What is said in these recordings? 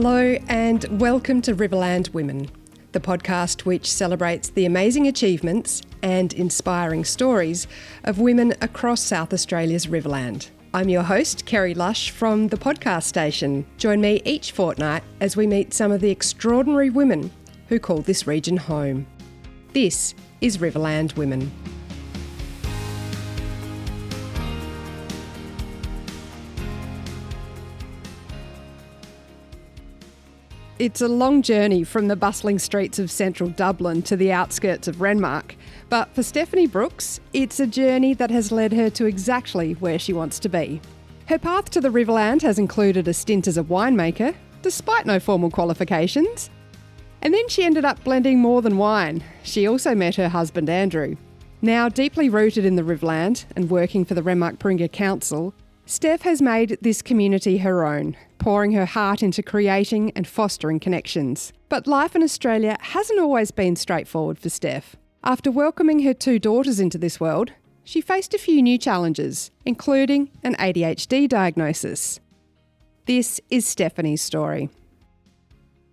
Hello and welcome to Riverland Women, the podcast which celebrates the amazing achievements and inspiring stories of women across South Australia's Riverland. I'm your host, Kerry Lush from the podcast station. Join me each fortnight as we meet some of the extraordinary women who call this region home. This is Riverland Women. It's a long journey from the bustling streets of central Dublin to the outskirts of Renmark. But for Stephanie Brookes, it's a journey that has led her to exactly where she wants to be. Her path to the Riverland has included a stint as a winemaker, despite no formal qualifications. And then she ended up blending more than wine. She also met her husband Andrew. Now deeply rooted in the Riverland and working for the Renmark Paringa Council, Steph has made this community her own, pouring her heart into creating and fostering connections. But life in Australia hasn't always been straightforward for Steph. After welcoming her two daughters into this world, she faced a few new challenges, including an ADHD diagnosis. This is Stephanie's story.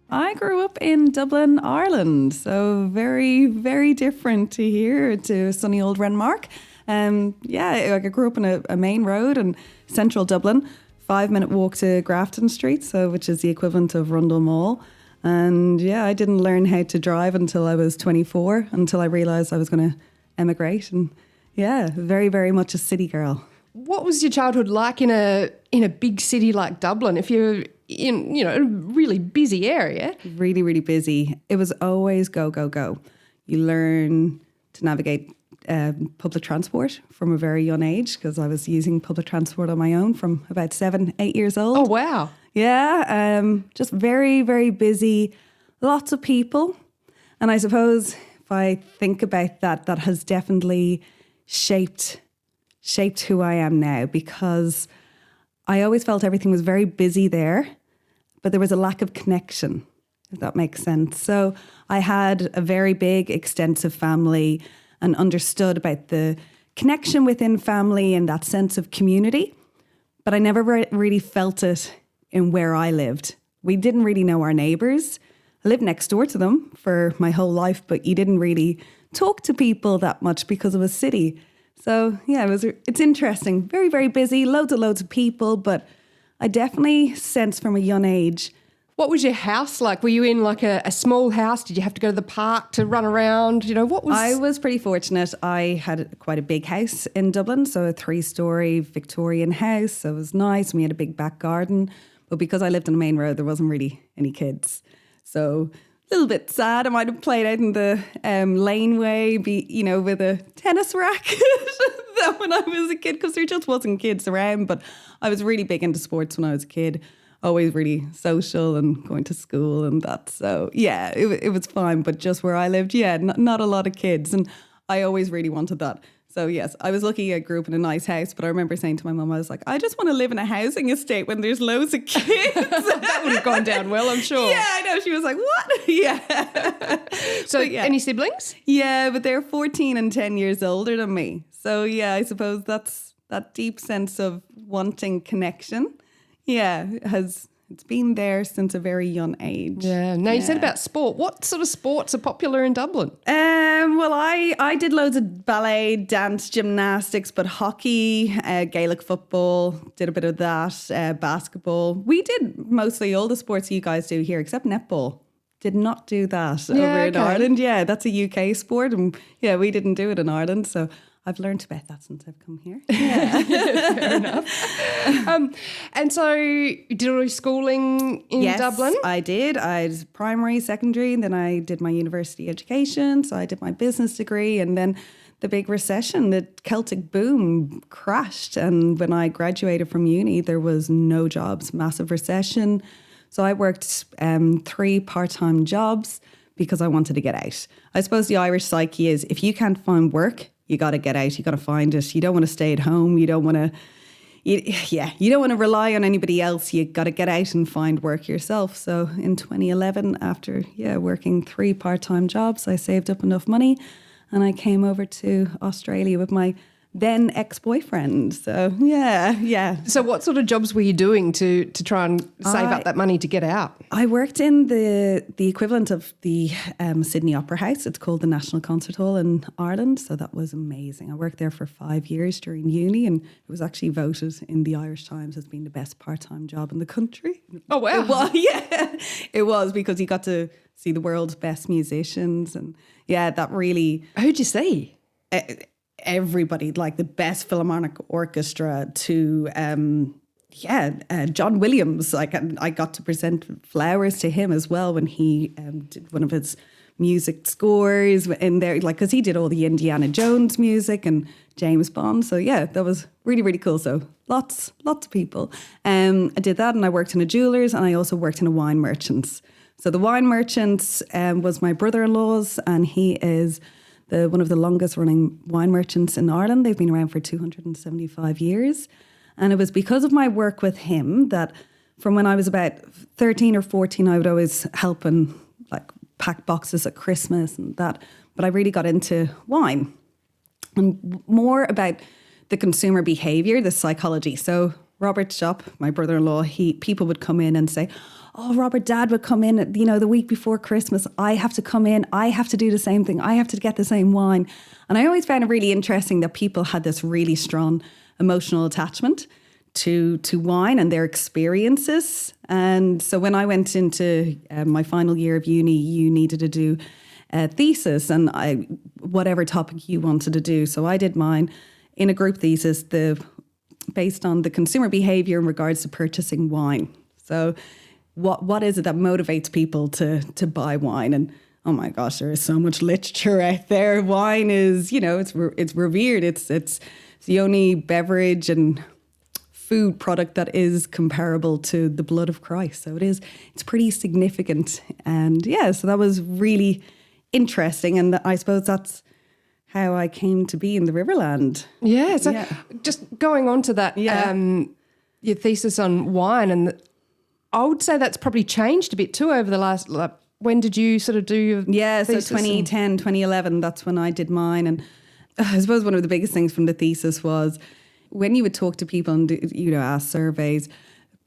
I grew up in Dublin, Ireland, so very, very different to here, to sunny old Renmark. I grew up on a main road in central Dublin, 5-minute walk to Grafton Street, which is the equivalent of Rundle Mall. And I didn't learn how to drive until I was 24, until I realised I was going to emigrate. And very, very much a city girl. What was your childhood like in a big city like Dublin? If you're in a really busy area. Really, really busy. It was always go, go, go. You learn to navigate public transport from a very young age, because I was using public transport on my own from about 7, 8 years old. Oh, wow. Yeah, just very, very busy, lots of people. And I suppose if I think about that, that has definitely shaped who I am now, because I always felt everything was very busy there, but there was a lack of connection, if that makes sense. So I had a very big, extensive family and understood about the connection within family and that sense of community. But I never really felt it in where I lived. We didn't really know our neighbours. I lived next door to them for my whole life, but you didn't really talk to people that much because it was city. So it's interesting. Very, very busy, loads of people, but I definitely sensed from a young age. What was your house like? Were you in like a small house? Did you have to go to the park to run around? What was... I was pretty fortunate. I had quite a big house in Dublin, so a 3-storey Victorian house. So it was nice. We had a big back garden. But because I lived on the main road, there wasn't really any kids. So a little bit sad. I might have played out in the laneway, with a tennis racket when I was a kid, because there just wasn't kids around. But I was really big into sports when I was a kid. Always really social and going to school and that. So it was fine. But just where I lived, not a lot of kids. And I always really wanted that. So yes, I was lucky I grew up in a nice house, but I remember saying to my mum, I was like, I just want to live in a housing estate when there's loads of kids. That would have gone down well, I'm sure. Yeah, I know. She was like, what? Yeah. So any siblings? Yeah, but they're 14 and 10 years older than me. So I suppose that's that deep sense of wanting connection. Yeah, it's been there since a very young age. Yeah. Now, you said about sport. What sort of sports are popular in Dublin? Well, I did loads of ballet, dance, gymnastics, but hockey, Gaelic football, did a bit of that, basketball. We did mostly all the sports you guys do here, except netball. Did not do that over in Ireland. Yeah, that's a UK sport. And we didn't do it in Ireland. So I've learned about that since I've come here. Yeah. Fair enough. And so you did all your schooling in Dublin? Yes, I did. I did primary, secondary, and then I did my university education. So I did my business degree, and then the big recession, the Celtic boom crashed. And when I graduated from uni, there was no jobs, massive recession. So I worked 3 part-time jobs because I wanted to get out. I suppose the Irish psyche is, if you can't find work, you got to get out. You got to find it. You don't want to stay at home. You don't want to, you don't want to rely on anybody else. You got to get out and find work yourself. So in 2011, after working 3 part-time jobs, I saved up enough money, and I came over to Australia with my then ex-boyfriend. So yeah. So what sort of jobs were you doing to try and save up that money to get out? I worked in the equivalent of the Sydney Opera House. It's called the National Concert Hall in Ireland. So that was amazing. I worked there for 5 years during uni, and it was actually voted in the Irish Times as being the best part-time job in the country. Oh, wow. It was, yeah. It was, because you got to see the world's best musicians. And yeah, that really... Who'd you see? Everybody, like the best Philharmonic Orchestra to... John Williams. Like, I got to present flowers to him as well when he did one of his music scores in there, like, because he did all the Indiana Jones music and James Bond. So yeah, that was really, really cool. So lots of people. I did that, and I worked in a jeweller's, and I also worked in a wine merchant's. So the wine merchants was my brother-in-law's, and he is one of the longest running wine merchants in Ireland. They've been around for 275 years. And it was because of my work with him that from when I was about 13 or 14, I would always help and like pack boxes at Christmas and that. But I really got into wine and more about the consumer behaviour, the psychology. So Robert's shop, my brother-in-law, people would come in and say, oh, Robert, Dad would come in, the week before Christmas. I have to come in. I have to do the same thing. I have to get the same wine. And I always found it really interesting that people had this really strong emotional attachment to wine and their experiences. And so when I went into my final year of uni, you needed to do a thesis and whatever topic you wanted to do. So I did mine in a group thesis based on the consumer behaviour in regards to purchasing wine. So what is it that motivates people to buy wine? And oh my gosh, there is so much literature out there. Wine is, it's revered. It's the only beverage and food product that is comparable to the blood of Christ. So it's pretty significant. And yeah, so that was really interesting. And I suppose that's how I came to be in the Riverland. Yeah. So just going on to that, your thesis on wine, and I would say that's probably changed a bit too over the last, when did you sort of do your thesis? So 2010, 2011, that's when I did mine. And I suppose one of the biggest things from the thesis was when you would talk to people and ask surveys,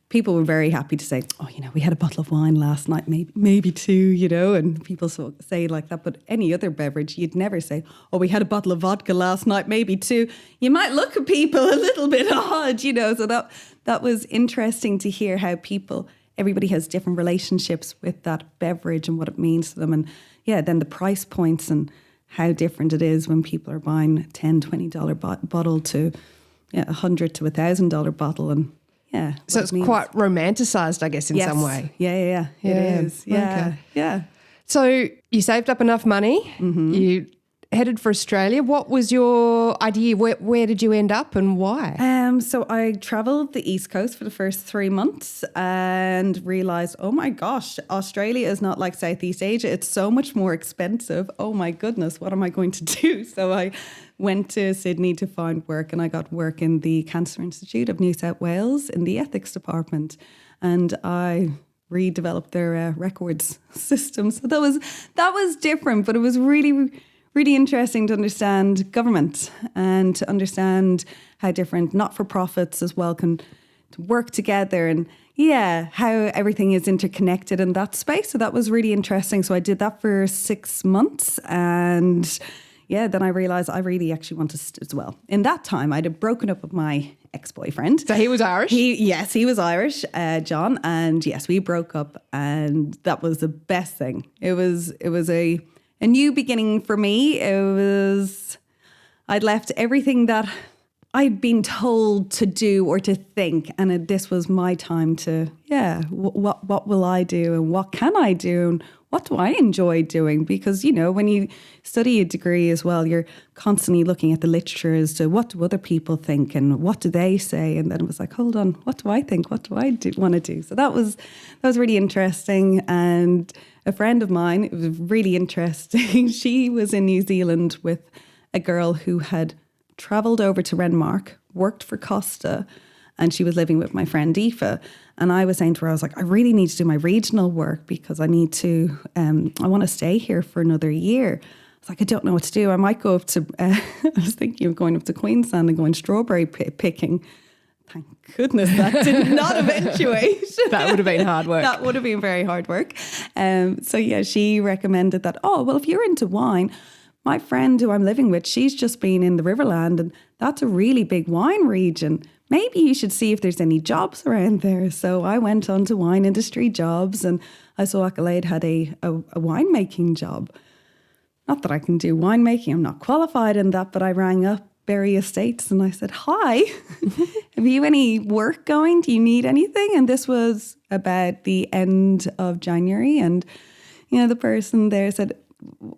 people were very happy to say, oh, we had a bottle of wine last night, maybe two, and people say like that. But any other beverage, you'd never say, oh, we had a bottle of vodka last night, maybe two. You might look at people a little bit odd, So that was interesting to hear how everybody has different relationships with that beverage and what it means to them. And yeah, then the price points and how different it is when people are buying $10, $20 bottle to $100 to $1,000 bottle. And yeah. So it's quite romanticised, I guess, in some way. Yeah. It is. Yeah. Okay. Yeah. So you saved up enough money. Mm-hmm. You headed for Australia. What was your idea? Where did you end up and why? So I travelled the East Coast for the first 3 months and realised, oh my gosh, Australia is not like Southeast Asia. It's so much more expensive. Oh my goodness, what am I going to do? So I went to Sydney to find work, and I got work in the Cancer Institute of New South Wales in the ethics department. And I redeveloped their records system. So that was different, but it was really, really interesting to understand government and to understand how different not-for-profits as well can work together, and how everything is interconnected in that space. So that was really interesting. So I did that for 6 months, and then I realised I really actually wanted to as well. In that time, I'd have broken up with my ex-boyfriend. So he was Irish? He was Irish, John, and yes, we broke up, and that was the best thing. It was a new beginning for me. I'd left everything that I'd been told to do or to think, and this was my time to, what will I do and what can I do and what do I enjoy doing? Because, when you study a degree as well, you're constantly looking at the literature as to what do other people think and what do they say? And then it was like, hold on, what do I think? What do I want to do? So that was really interesting. And a friend of mine, it was really interesting. She was in New Zealand with a girl who had travelled over to Renmark, worked for Costa, and she was living with my friend Aoife. And I was saying to her, I was like, I really need to do my regional work because I want to stay here for another year. was like, I don't know what to do. I might go up to, I was thinking of going up to Queensland and going strawberry picking. Thank goodness that did not eventuate. That would have been hard work. That would have been very hard work. So yeah, she recommended that, oh, well, if you're into wine, my friend who I'm living with, she's just been in the Riverland, and that's a really big wine region. Maybe you should see if there's any jobs around there. So I went on to wine industry jobs, and I saw Accolade had a winemaking job. Not that I can do winemaking, I'm not qualified in that, but I rang up Berry Estates and I said, hi, have you any work going? Do you need anything? And this was about the end of January. And, the person there said,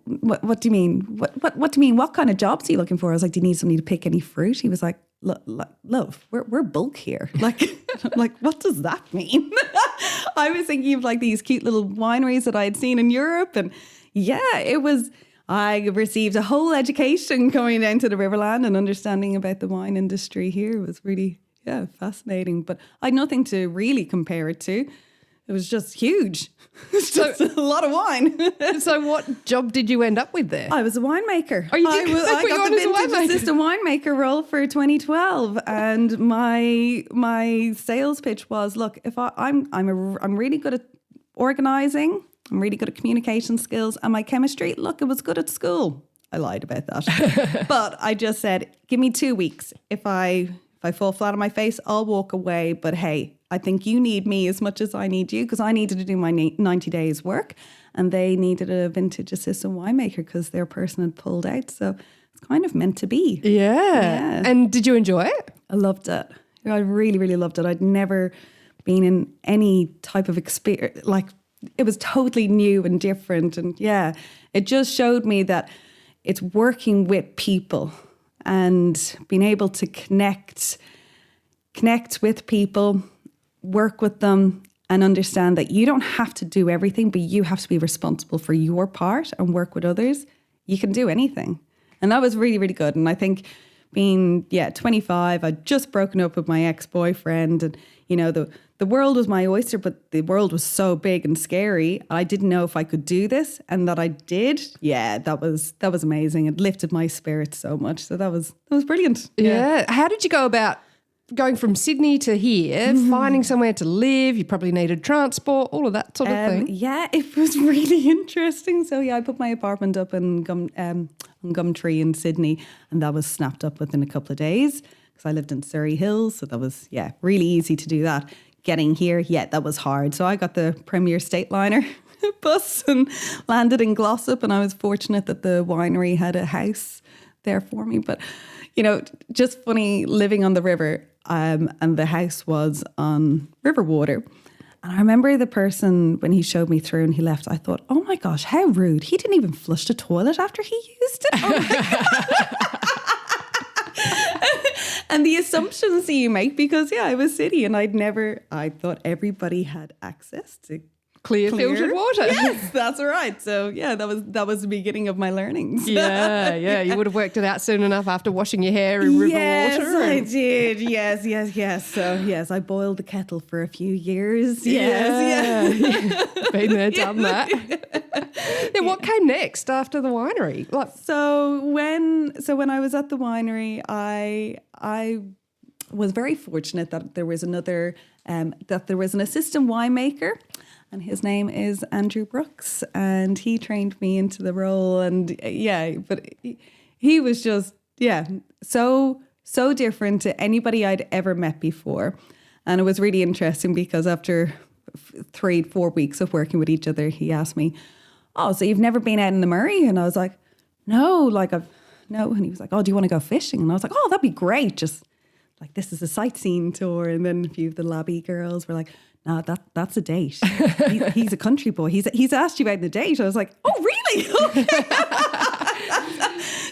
what do you mean? What do you mean? What kind of jobs are you looking for? I was like, do you need somebody to pick any fruit? He was like, love, we're bulk here. Like, I'm like, what does that mean? I was thinking of like these cute little wineries that I had seen in Europe. And yeah, I received a whole education coming down to the Riverland, and understanding about the wine industry here was really, fascinating. But I had nothing to really compare it to. It was just huge. It's just a lot of wine. So what job did you end up with there? I was a winemaker. Oh, you did? I got the vintage assistant winemaker role for 2012, and my sales pitch was, look, if I'm really good at organising. I'm really good at communication skills, and my chemistry, look, it was good at school. I lied about that. But I just said, give me 2 weeks. If I fall flat on my face, I'll walk away. But hey, I think you need me as much as I need you, because I needed to do my 90 days work, and they needed a vintage assistant winemaker because their person had pulled out. So it's kind of meant to be. Yeah. And did you enjoy it? I loved it. I really, really loved it. I'd never been in any type of experience, like, it was totally new and different. And yeah, it just showed me that it's working with people and being able to connect with people, work with them, and understand that you don't have to do everything, but you have to be responsible for your part and work with others. You can do anything. And that was really, really good. And I think being, 25, I'd just broken up with my ex-boyfriend, and, the world was my oyster, but the world was so big and scary. I didn't know if I could do this, and that I did. Yeah, that was amazing. It lifted my spirits so much. So that was brilliant. Yeah. How did you go about going from Sydney to here, finding somewhere to live? You probably needed transport, all of that sort of thing. Yeah, it was really interesting. So I put my apartment up in Gumtree in Sydney, and that was snapped up within a couple of days because I lived in Surrey Hills. So that was, really easy to do that. Getting here, that was hard. So I got the Premier Stateliner bus and landed in Glossop, and I was fortunate that the winery had a house there for me. But, just funny living on the river, and the house was on river water. And I remember the person, when he showed me through and he left, I thought, oh my gosh, how rude. He didn't even flush the toilet after he used it. Oh my God. And the assumptions that you make, because I was city, and I thought everybody had access to clear filtered water. Yes, that's right. So that was the beginning of my learnings. Yeah. You would have worked it out soon enough after washing your hair in river water. Yes, I did. Yes. So I boiled the kettle for a few years. Yes. Been there, done that. What came next after the winery? So when I was at the winery, I was very fortunate that there was an assistant winemaker. And his name is Andrew Brookes, and he trained me into the role. And but he was just, so different to anybody I'd ever met before. And it was really interesting because after 3-4 weeks of working with each other, he asked me, oh, so you've never been out in the Murray? And I was like, no. And he was like, oh, do you want to go fishing? And I was like, oh, that'd be great. Just like, this is a sightseeing tour. And then a few of the labby girls were like, no, that's a date. He's a country boy. He's asked you about the date. I was like, oh, really? Okay.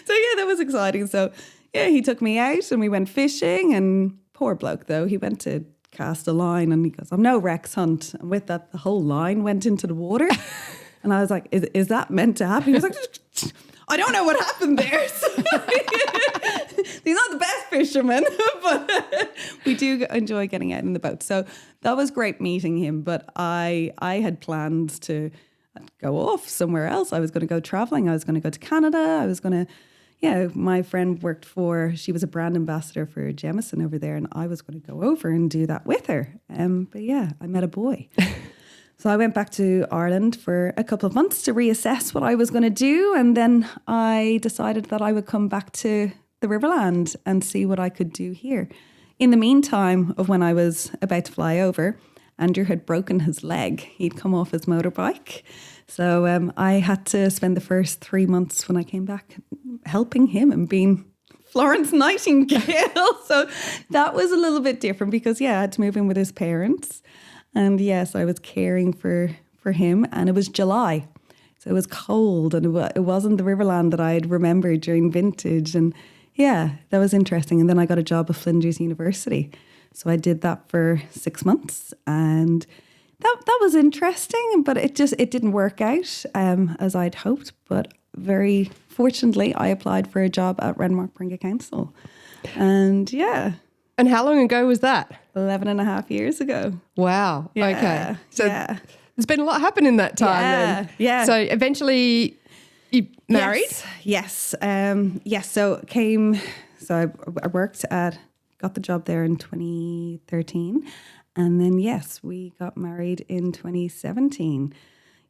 So that was exciting. So he took me out and we went fishing, and poor bloke though, he went to cast a line and he goes, I'm no Rex Hunt. And with that, the whole line went into the water. And I was like, is that meant to happen? He was like, I don't know what happened there. So he's not the best fisherman, but we do enjoy getting out in the boat. So that was great meeting him. But I had plans to go off somewhere else. I was going to go traveling. I was going to go to Canada. I was going to, my friend she was a brand ambassador for Jemison over there, and I was going to go over and do that with her. But yeah, I met a boy. So I went back to Ireland for a couple of months to reassess what I was going to do. And then I decided that I would come back to the Riverland and see what I could do here. In the meantime of when I was about to fly over, Andrew had broken his leg. He'd come off his motorbike. So I had to spend the first 3 months when I came back helping him and being Florence Nightingale. So that was a little bit different because, I had to move in with his parents. And yes, I was caring for him, and it was July. So it was cold, and it wasn't the Riverland that I'd remembered during vintage. And yeah, that was interesting. And then I got a job at Flinders University. So I did that for 6 months, and that was interesting, but it didn't work out as I'd hoped. But very fortunately, I applied for a job at Renmark Paringa Council. And yeah. And how long ago was that? 11 and a half years ago. Wow. Yeah. Okay. So there's been a lot happen in that time then. Yeah. So eventually you married? Yes. So I got the job there in 2013. And then, we got married in 2017.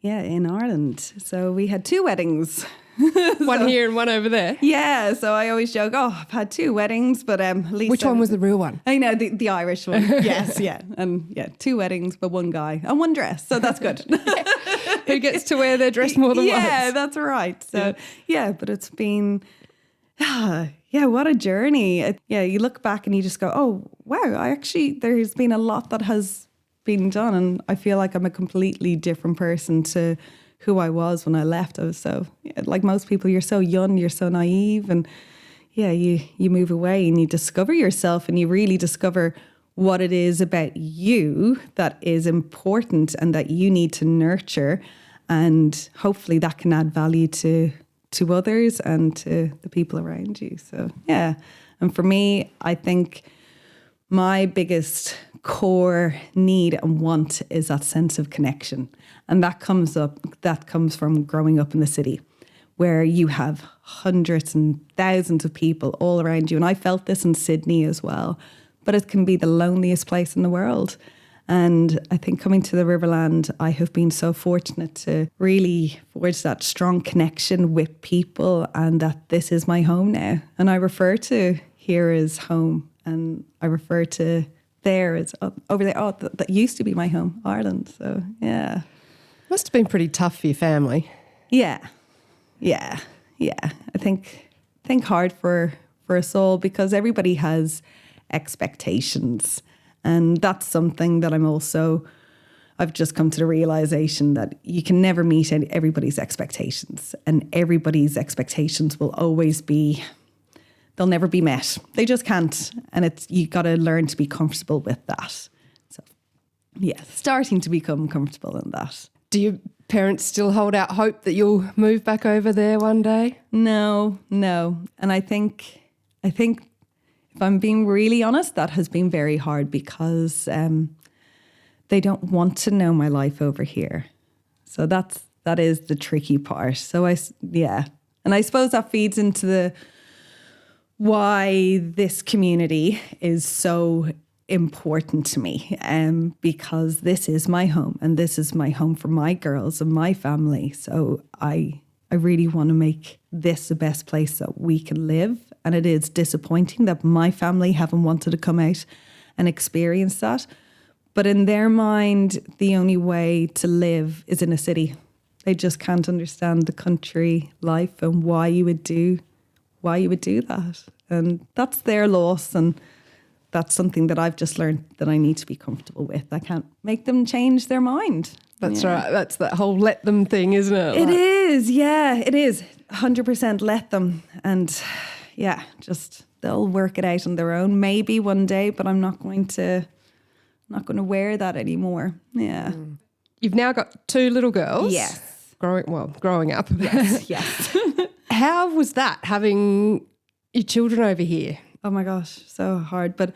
Yeah, in Ireland. So we had 2 weddings. One here and one over there. Yeah, so I always joke, I've had 2 weddings, but at least... Which one was the real one? I know, the Irish one. Yes, yeah. And 2 weddings, but 1 guy and 1 dress. So that's good. Who gets to wear their dress more than once? Yeah, that's right. So, but it's been... what a journey. You look back and you just go, oh, wow, there's been a lot that has been done, and I feel like I'm a completely different person to who I was when I left. I was so, like most people, you're so young, you're so naive, and you move away and you discover yourself, and you really discover what it is about you that is important and that you need to nurture, and hopefully that can add value to others and to the people around you. So and for me, I think my biggest core need and want is that sense of connection. And that comes from growing up in the city, where you have hundreds and thousands of people all around you. And I felt this in Sydney as well, but it can be the loneliest place in the world. And I think coming to the Riverland, I have been so fortunate to really forge that strong connection with people, and that this is my home now. And I refer to here as home, and I refer to there as over there. Oh, that used to be my home, Ireland. So yeah, must have been pretty tough for your family. Yeah. I think hard for us all, because everybody has expectations, and that's something that I've just come to the realization that you can never meet everybody's expectations, and everybody's expectations will always be. They'll never be met. They just can't. And you got to learn to be comfortable with that. So, starting to become comfortable in that. Do your parents still hold out hope that you'll move back over there one day? No. And I think if I'm being really honest, that has been very hard, because they don't want to know my life over here. So that is the tricky part. So and I suppose that feeds into why this community is so important to me, because this is my home, and this is my home for my girls and my family. So I really want to make this the best place that we can live. And it is disappointing that my family haven't wanted to come out and experience that. But in their mind, the only way to live is in a city. They just can't understand the country life and why you would do that. And that's their loss, and that's something that I've just learned that I need to be comfortable with. I can't make them change their mind. That's right. That's that whole let them thing, isn't it? It is. Yeah, it is. 100% let them. And just they'll work it out on their own. Maybe one day, but I'm not going to wear that anymore. Yeah. You've now got 2 little girls. Yes. Growing up. Yes. How was that, having your children over here? Oh my gosh, so hard. But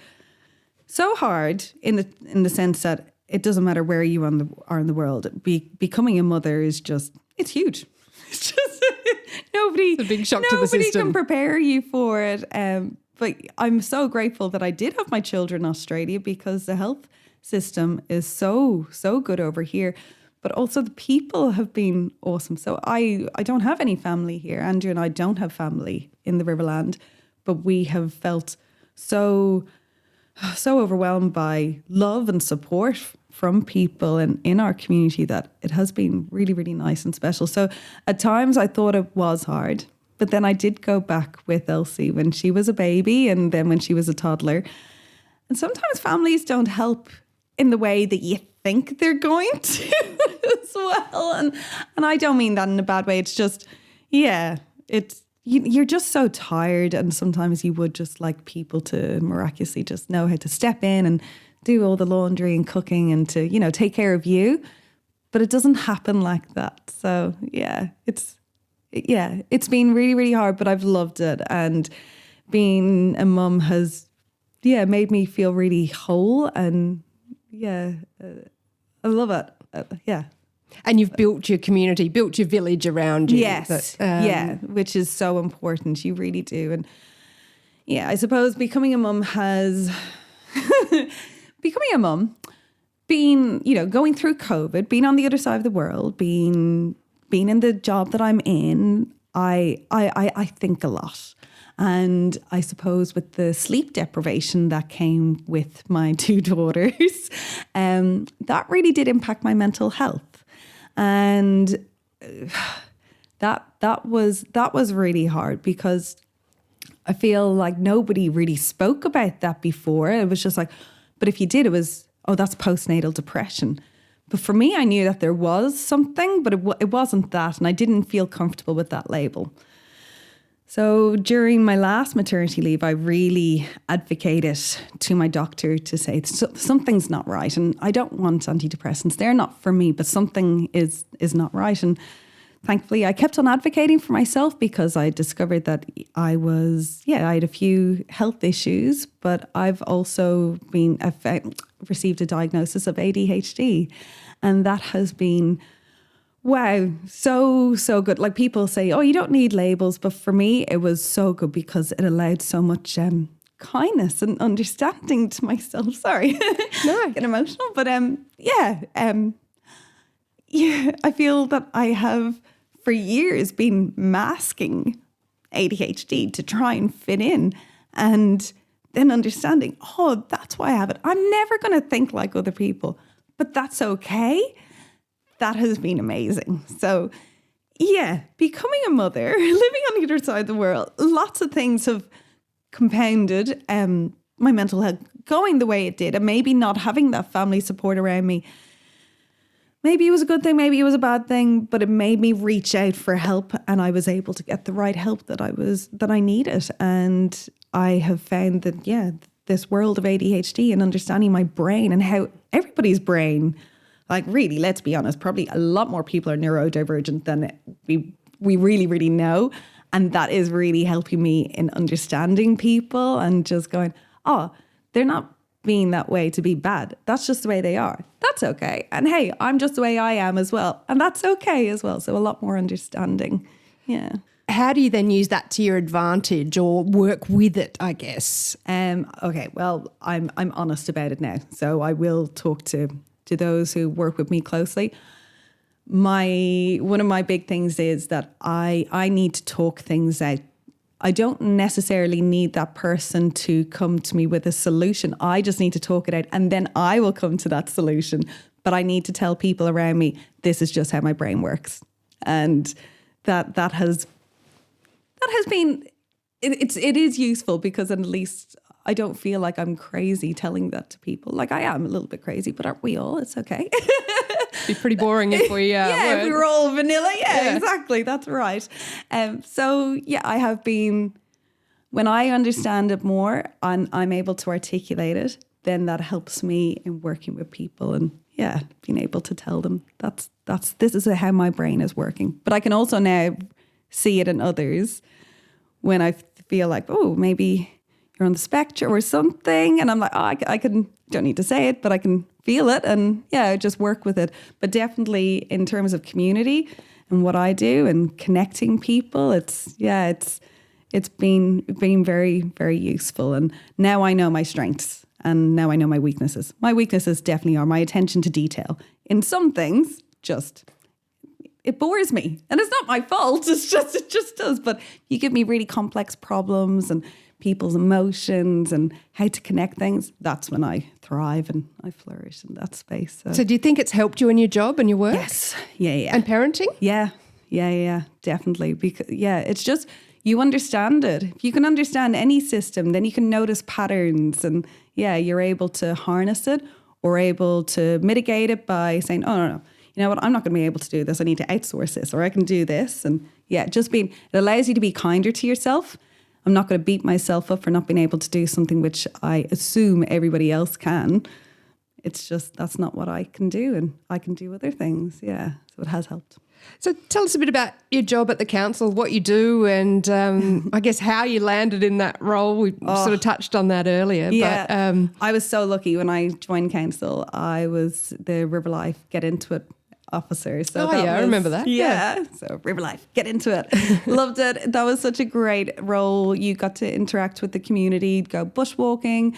so hard in the sense that it doesn't matter where you are in the world. Becoming a mother is just, it's huge. It's just nobody. It's a big shock to the system. Nobody can prepare you for it. But I'm so grateful that I did have my children in Australia, because the health system is so good over here. But also the people have been awesome. So I don't have any family here. Andrew and I don't have family in the Riverland, but we have felt so overwhelmed by love and support from people in our community that it has been really, really nice and special. So at times I thought it was hard, but then I did go back with Elsie when she was a baby and then when she was a toddler. And sometimes families don't help in the way that you think they're going to as well. And I don't mean that in a bad way. It's just, you're just so tired, and sometimes you would just like people to miraculously just know how to step in and do all the laundry and cooking and to, take care of you. But it doesn't happen like that. So it's been really, really hard, but I've loved it. And being a mum has, made me feel really whole, and I love it. And you've built your community, built your village around you. Yes, which is so important. You really do. And I suppose becoming a mum has... becoming a mum, being, going through COVID, being on the other side of the world, being in the job that I'm in, I think a lot. And I suppose with the sleep deprivation that came with my 2 daughters, that really did impact my mental health. And that was really hard, because I feel like nobody really spoke about that before. It was just like, but if you did, it was, that's postnatal depression. But for me, I knew that there was something, but it wasn't that. And I didn't feel comfortable with that label. So during my last maternity leave, I really advocated to my doctor to say something's not right. And I don't want antidepressants. They're not for me, but something is not right. And thankfully, I kept on advocating for myself, because I discovered that I had a few health issues, but I've also received a diagnosis of ADHD. And that has been, wow, so good. Like, people say, you don't need labels. But for me, it was so good, because it allowed so much kindness and understanding to myself. Sorry, no, I get emotional. But I feel that I have for years been masking ADHD to try and fit in, and then understanding, that's why I have it. I'm never going to think like other people, but that's okay. That has been amazing. So becoming a mother, living on the other side of the world, lots of things have compounded my mental health going the way it did, and maybe not having that family support around me. Maybe it was a good thing, maybe it was a bad thing, but it made me reach out for help, and I was able to get the right help that I needed. And I have found that, this world of ADHD and understanding my brain and how everybody's brain, like, really, let's be honest, probably a lot more people are neurodivergent than we really, really know. And that is really helping me in understanding people and just going, they're not being that way to be bad. That's just the way they are. That's okay. And hey, I'm just the way I am as well. And that's okay as well. So a lot more understanding. Yeah. How do you then use that to your advantage, or work with it, I guess? Okay, well, I'm honest about it now. So I will talk to those who work with me closely. One of my big things is that I need to talk things out. I don't necessarily need that person to come to me with a solution. I just need to talk it out, and then I will come to that solution. But I need to tell people around me, this is just how my brain works. And that has been, it is useful, because at least I don't feel like I'm crazy telling that to people. Like, I am a little bit crazy, but aren't we all? It's okay. It'd be pretty boring if we if we were all vanilla. Yeah, exactly. That's right. I have been, when I understand it more and I'm able to articulate it, then that helps me in working with people and being able to tell them this is how my brain is working. But I can also now see it in others when I feel like, maybe you're on the spectrum or something. And I'm like, don't need to say it, but I can feel it and just work with it. But definitely in terms of community and what I do and connecting people, it's been very, very useful. And now I know my strengths and now I know my weaknesses. My weaknesses definitely are my attention to detail. In some things, it bores me. And it's not my fault. It just does. But you give me really complex problems and people's emotions and how to connect things, that's when I thrive and I flourish in that space. So do you think it's helped you in your job and your work? Yes. Yeah. And parenting? Yeah, definitely. Because it's just, you understand it. If you can understand any system, then you can notice patterns and you're able to harness it or able to mitigate it by saying, oh, no. You know what, I'm not going to be able to do this. I need to outsource this or I can do this. And it allows you to be kinder to yourself. I'm not going to beat myself up for not being able to do something which I assume everybody else can. It's just, that's not what I can do. And I can do other things. Yeah. So it has helped. So tell us a bit about your job at the council, what you do, and I guess how you landed in that role. We sort of touched on that earlier. Yeah. But, I was so lucky when I joined council. I was the Riverlife Get Into It officer. So I remember that. Yeah. So Riverlife, get into it. Loved it. That was such a great role. You got to interact with the community, go bushwalking,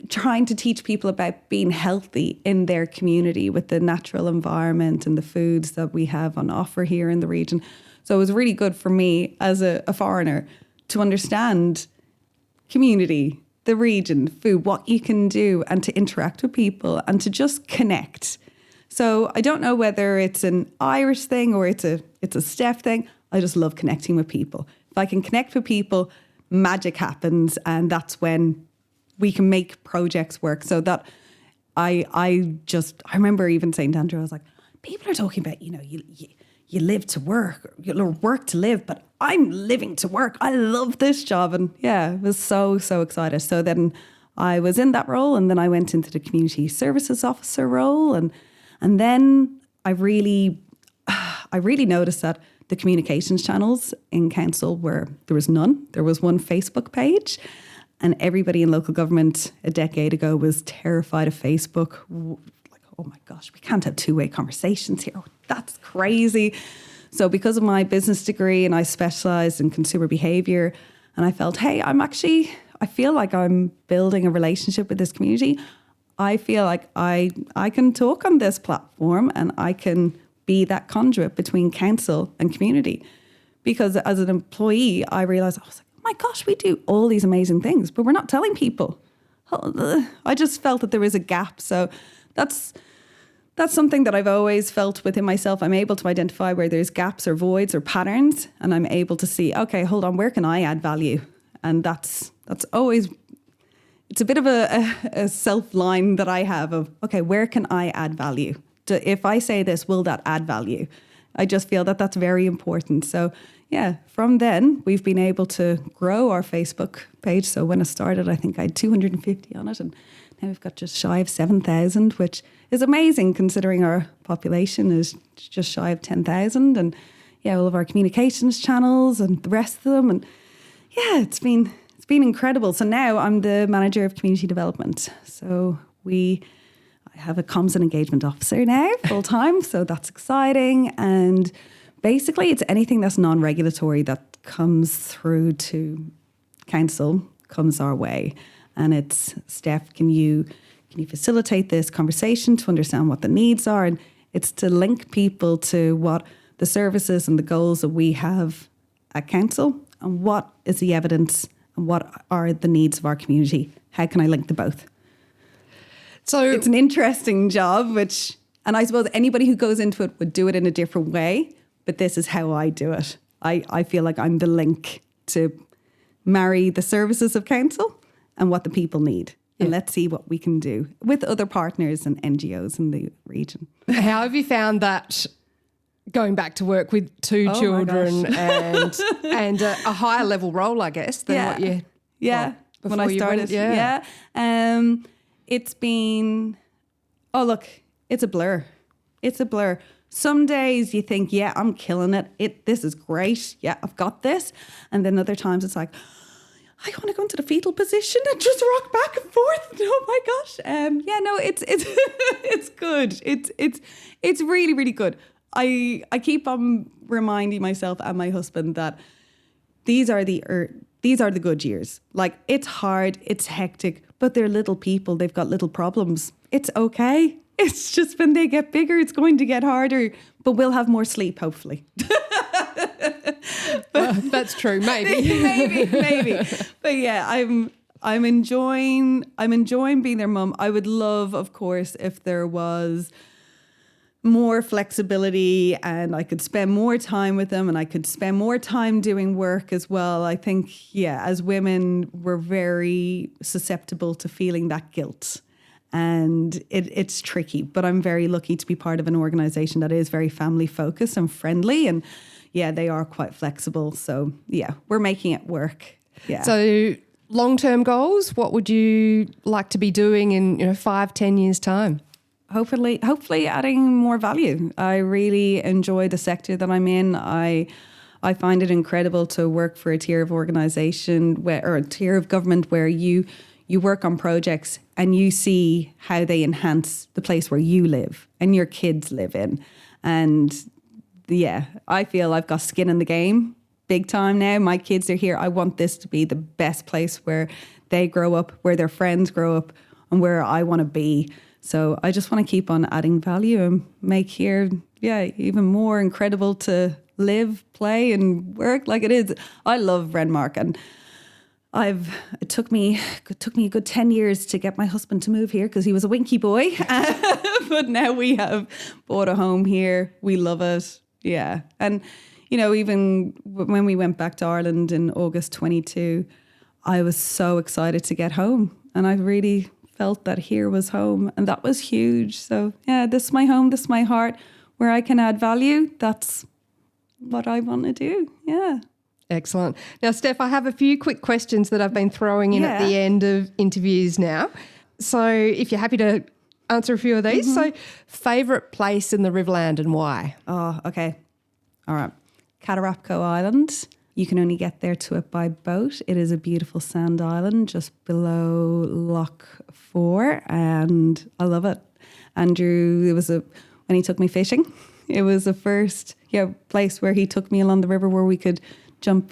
trying to teach people about being healthy in their community with the natural environment and the foods that we have on offer here in the region. So it was really good for me as a foreigner to understand community, the region, food, what you can do, and to interact with people and to just connect. So I don't know whether it's an Irish thing or it's a Steph thing. I just love connecting with people. If I can connect with people, magic happens, and that's when we can make projects work. So that I remember even saying to Andrew, I was like, people are talking about, you live to work, you work to live, but I'm living to work. I love this job. And I was so, so excited. So then I was in that role, and then I went into the community services officer role, and then I really noticed that the communications channels in council there was none. There was one Facebook page, and everybody in local government a decade ago was terrified of Facebook. Like, oh my gosh, we can't have two-way conversations here. Oh, that's crazy. So because of my business degree and I specialised in consumer behaviour, and I felt, hey, I feel like I'm building a relationship with this community. I feel like I can talk on this platform and I can be that conduit between council and community. Because as an employee, I realised, I was like, oh my gosh, we do all these amazing things, but we're not telling people. I just felt that there was a gap. So that's something that I've always felt within myself. I'm able to identify where there's gaps or voids or patterns, and I'm able to see, okay, hold on, where can I add value? And that's always... It's a bit of a self-line that I have of, okay, where can I add value? If I say this, will that add value? I just feel that that's very important. So from then we've been able to grow our Facebook page. So when I started, I think I had 250 on it, and now we've got just shy of 7,000, which is amazing considering our population is just shy of 10,000. And all of our communications channels and the rest of them. And it's been incredible. So now I'm the manager of community development. So I have a comms and engagement officer now full time. So that's exciting. And basically it's anything that's non-regulatory that comes through to council comes our way. And it's, Steph, can you facilitate this conversation to understand what the needs are? And it's to link people to what the services and the goals that we have at council and what is the evidence and what are the needs of our community? How can I link the both? So it's an interesting job, and I suppose anybody who goes into it would do it in a different way, but this is how I do it. I feel like I'm the link to marry the services of council and what the people need. And let's see what we can do with other partners and NGOs in the region. How have you found that going back to work with two children and a higher level role, I guess, than what you... when I started. It's been... Oh, look, it's a blur. It's a blur. Some days you think, I'm killing it. This is great. Yeah, I've got this. And then other times it's like, I want to go into the fetal position and just rock back and forth. Oh my gosh. Yeah, no, it's it's good. It's really, really good. I keep on reminding myself and my husband that these are the good years. Like, it's hard, it's hectic, but they're little people. They've got little problems. It's okay. It's just when they get bigger, it's going to get harder, but we'll have more sleep, hopefully. That's true. Maybe. maybe. But yeah, I'm enjoying being their mum. I would love, of course, if there was more flexibility and I could spend more time with them and I could spend more time doing work as well. I think, yeah, as women, we're very susceptible to feeling that guilt. And it's tricky, but I'm very lucky to be part of an organisation that is very family focused and friendly. And yeah, they are quite flexible. So yeah, we're making it work. Yeah. So long-term goals, what would you like to be doing in 5-10 years' time? Hopefully adding more value. I really enjoy the sector that I'm in. I find it incredible to work for a tier of organisation or a tier of government where you work on projects and you see how they enhance the place where you live and your kids live in. And yeah, I feel I've got skin in the game big time now. My kids are here. I want this to be the best place where they grow up, where their friends grow up, and where I want to be. So I just want to keep on adding value and make here, even more incredible to live, play and work like it is. I love Renmark, and it took me a good 10 years to get my husband to move here because he was a winky boy. But now we have bought a home here. We love it. Yeah. And, even when we went back to Ireland in August 22, I was so excited to get home. And I really felt that here was home. And that was huge. So, yeah, this is my home. This is my heart. Where I can add value, that's what I want to do. Yeah. Excellent. Now, Steph, I have a few quick questions that I've been throwing in at the end of interviews now. So if you're happy to answer a few of these. So favourite place in the Riverland and why? Oh, okay. All right. Catarapco Island. You can only get there to it by boat. It is a beautiful sand island just below Loch 4 and I love it. Andrew, when he took me fishing, it was the first place where he took me along the river where we could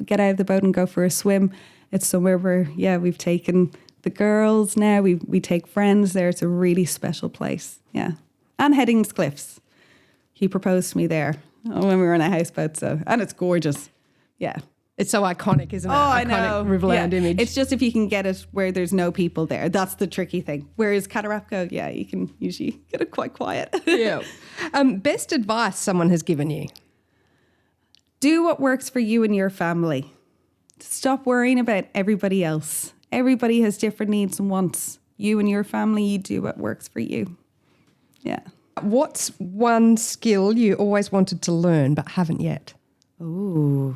get out of the boat and go for a swim. It's somewhere where, we've taken the girls now. We take friends there. It's a really special place. Yeah. And Headings Cliffs. He proposed to me there when we were on a houseboat. And it's gorgeous. Yeah. It's so iconic, isn't it? Oh, I know. Riverland image. It's just if you can get it where there's no people there. That's the tricky thing. Whereas Catarapco, you can usually get it quite quiet. Yeah. Best advice someone has given you? Do what works for you and your family. Stop worrying about everybody else. Everybody has different needs and wants. You and your family, you do what works for you. Yeah. What's one skill you always wanted to learn but haven't yet? Oh,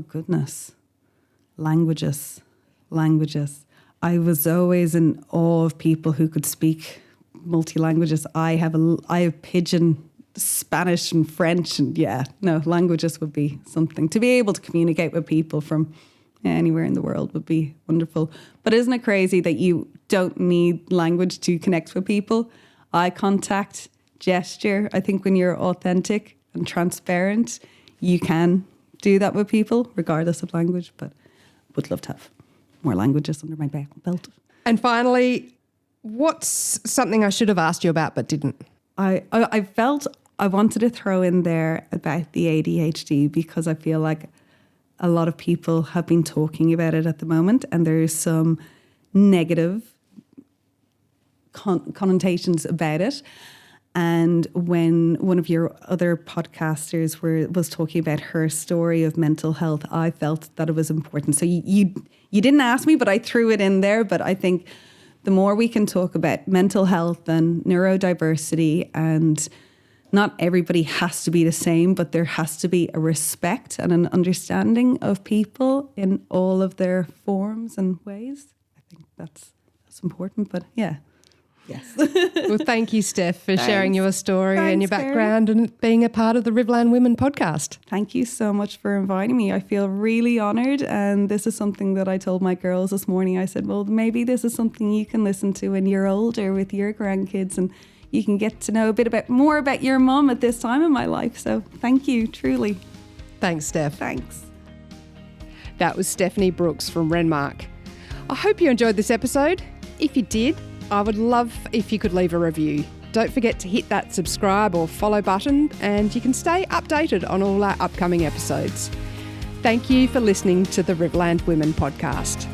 goodness. Languages. I was always in awe of people who could speak multi-languages. I have Pidgin, Spanish and French, and languages would be something. To be able to communicate with people from anywhere in the world would be wonderful. But isn't it crazy that you don't need language to connect with people? Eye contact, gesture. I think when you're authentic and transparent, you can do that with people, regardless of language. But would love to have more languages under my belt. And finally, what's something I should have asked you about but didn't? I felt I wanted to throw in there about the ADHD because I feel like a lot of people have been talking about it at the moment and there's some negative connotations about it. And when one of your other podcasters was talking about her story of mental health, I felt that it was important. So you didn't ask me, but I threw it in there. But I think the more we can talk about mental health and neurodiversity, and not everybody has to be the same, but there has to be a respect and an understanding of people in all of their forms and ways. I think that's important. But yeah. Yes. Well, thank you, Steph, for sharing your story and your Thanks, background and being a part of the Riverland Women podcast. Thank you so much for inviting me. I feel really honoured, and this is something that I told my girls this morning. I said, well, maybe this is something you can listen to when you're older with your grandkids, and you can get to know a bit more about your mum at this time in my life. So thank you, truly. Thanks, Steph. Thanks. That was Stephanie Brookes from Renmark. I hope you enjoyed this episode. If you did, I would love if you could leave a review. Don't forget to hit that subscribe or follow button, and you can stay updated on all our upcoming episodes. Thank you for listening to the Riverland Women podcast.